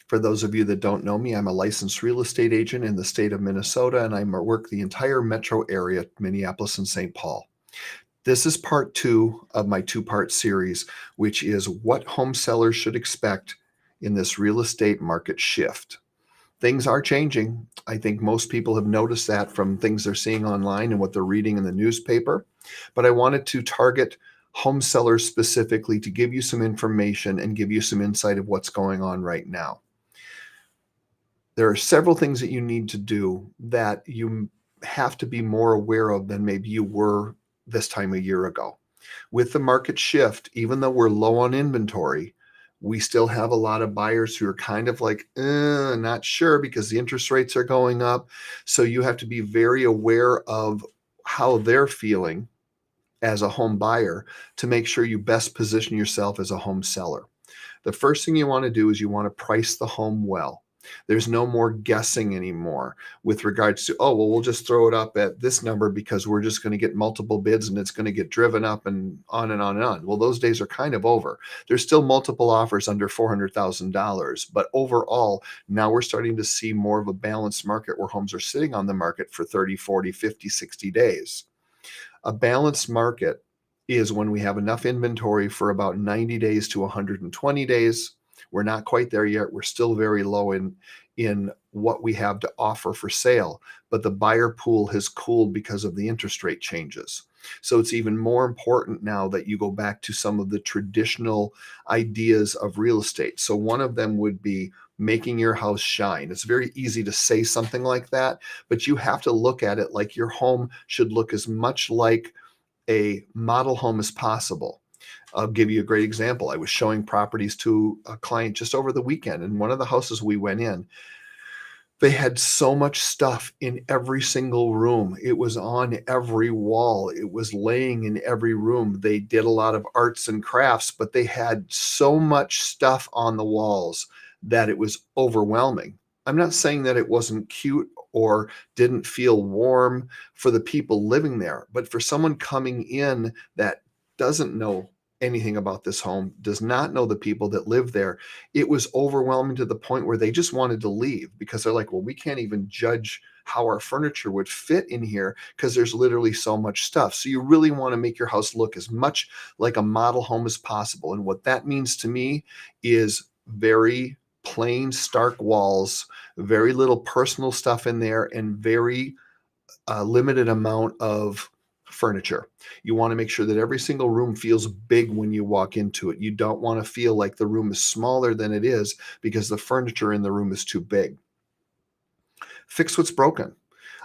For those of you that don't know me, I'm a licensed real estate agent in the state of Minnesota, and I work the entire metro area, Minneapolis and St. Paul. This is part two of my two-part series, which is what home sellers should expect in this real estate market shift. Things are changing. I think most people have noticed that from things they're seeing online and what they're reading in the newspaper. But I wanted to target home sellers specifically to give you some information and give you some insight of what's going on right now. There are several things that you need to do that you have to be more aware of than maybe you were this time a year ago. With the market shift, even though we're low on inventory, we still have a lot of buyers who are kind of like, not sure because the interest rates are going up. So you have to be very aware of how they're feeling as a home buyer to make sure you best position yourself as a home seller. The first thing you want to do is you want to price the home well. There's no more guessing anymore with regards to, oh, well, we'll just throw it up at this number because we're just going to get multiple bids and it's going to get driven up and on and on and on. Well, those days are kind of over. There's still multiple offers under $400,000, but overall, now we're starting to see more of a balanced market where homes are sitting on the market for 30, 40, 50, 60 days. A balanced market is when we have enough inventory for about 90 days to 120 days. We're not quite there yet. We're still very low in what we have to offer for sale, but the buyer pool has cooled because of the interest rate changes. So it's even more important now that you go back to some of the traditional ideas of real estate. So one of them would be making your house shine. It's very easy to say something like that, but you have to look at it like your home should look as much like a model home as possible. I'll give you a great example. I was showing properties to a client just over the weekend, and one of the houses we went in, they had so much stuff in every single room. It was on every wall. It was laying in every room. They did a lot of arts and crafts, but they had so much stuff on the walls that it was overwhelming. I'm not saying that it wasn't cute or didn't feel warm for the people living there, but for someone coming in that doesn't know anything about this home, does not know the people that live there, it was overwhelming to the point where they just wanted to leave because they're like, well, we can't even judge how our furniture would fit in here because there's literally so much stuff. So you really want to make your house look as much like a model home as possible. And what that means to me is very plain, stark walls, very little personal stuff in there, and very limited amount of furniture. You want to make sure that every single room feels big when you walk into it. You don't want to feel like the room is smaller than it is because the furniture in the room is too big. Fix what's broken.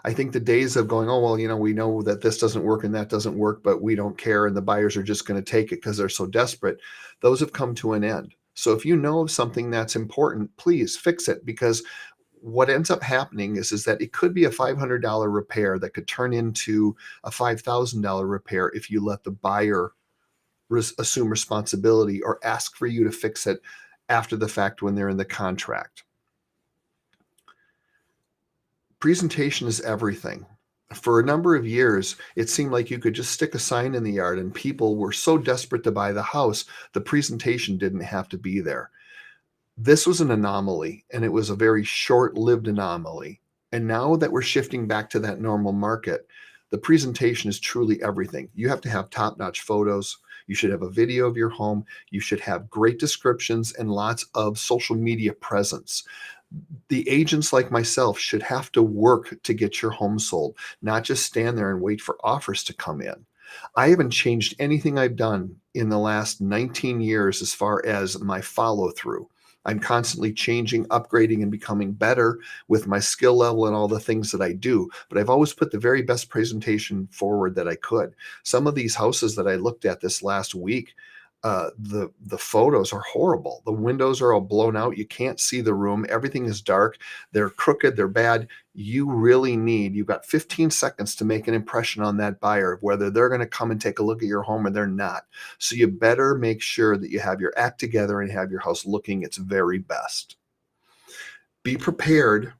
I think the days of going, oh, well, we know that this doesn't work and that doesn't work, but we don't care and the buyers are just going to take it because they're so desperate, those have come to an end. So if you know of something that's important, please fix it, because what ends up happening is that it could be a $500 repair that could turn into a $5,000 repair if you let the buyer assume responsibility or ask for you to fix it after the fact when they're in the contract. Presentation is everything. For a number of years, it seemed like you could just stick a sign in the yard and people were so desperate to buy the house, the presentation didn't have to be there. This was an anomaly, and it was a very short-lived anomaly. And now that we're shifting back to that normal market, the presentation is truly everything. You have to have top-notch photos. You should have a video of your home. You should have great descriptions and lots of social media presence. The agents like myself should have to work to get your home sold, not just stand there and wait for offers to come in. I haven't changed anything I've done in the last 19 years as far as my follow through. I'm constantly changing, upgrading, and becoming better with my skill level and all the things that I do. But I've always put the very best presentation forward that I could. Some of these houses that I looked at this last week, the photos are horrible. The windows are all blown out. You can't see the room. Everything is dark. They're crooked. They're bad. You've got 15 seconds to make an impression on that buyer of whether they're going to come and take a look at your home or they're not. So you better make sure that you have your act together and have your house looking its very best. Be prepared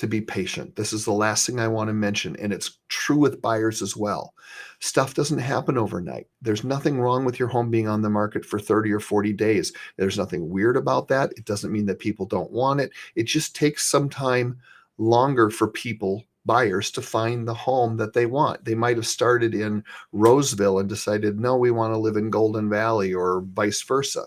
to be patient. This is the last thing I want to mention, and it's true with buyers as well. Stuff doesn't happen overnight. There's nothing wrong with your home being on the market for 30 or 40 days. There's nothing weird about that. It doesn't mean that people don't want it. It just takes some time longer for people, buyers, to find the home that they want. They might have started in Roseville and decided, no, we want to live in Golden Valley, or vice versa.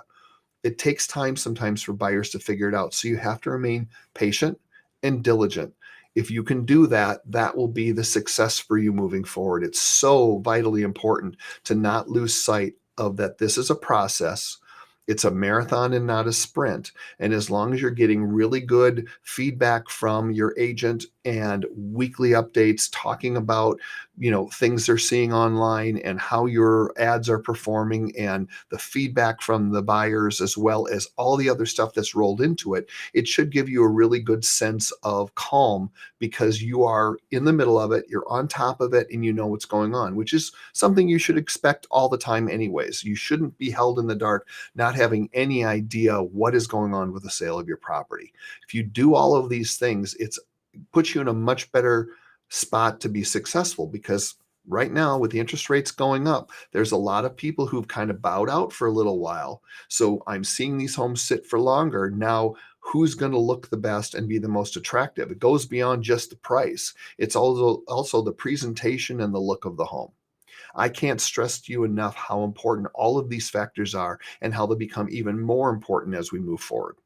It takes time sometimes for buyers to figure it out. So you have to remain patient and diligent. If you can do that, that will be the success for you moving forward. It's so vitally important to not lose sight of that. This is a process. It's a marathon and not a sprint. And as long as you're getting really good feedback from your agent and weekly updates talking about, things they're seeing online and how your ads are performing, and the feedback from the buyers, as well as all the other stuff that's rolled into it, it should give you a really good sense of calm, because you are in the middle of it, you're on top of it, and you know what's going on, which is something you should expect all the time anyways. You shouldn't be held in the dark, not having any idea what is going on with the sale of your property. If you do all of these things, it's puts you in a much better spot to be successful, because right now, with the interest rates going up, there's a lot of people who've kind of bowed out for a little while. So I'm seeing these homes sit for longer. Now, who's going to look the best and be the most attractive? It goes beyond just the price. It's also the presentation and the look of the home. I can't stress to you enough how important all of these factors are, and how they become even more important as we move forward.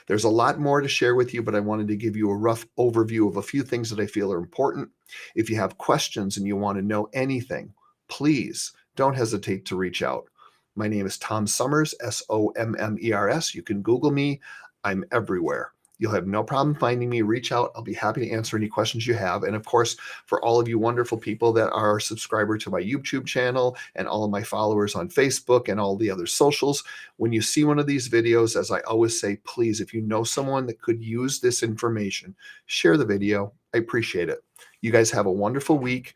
There's a lot more to share with you, but I wanted to give you a rough overview of a few things that I feel are important. If you have questions and you want to know anything, please don't hesitate to reach out. My name is Tom Sommers, Sommers. You can Google me. I'm everywhere. You'll have no problem finding me. Reach out. I'll be happy to answer any questions you have. And of course, for all of you wonderful people that are a subscriber to my YouTube channel, and all of my followers on Facebook and all the other socials, when you see one of these videos, as I always say, please, if you know someone that could use this information, share the video. I appreciate it. You guys have a wonderful week.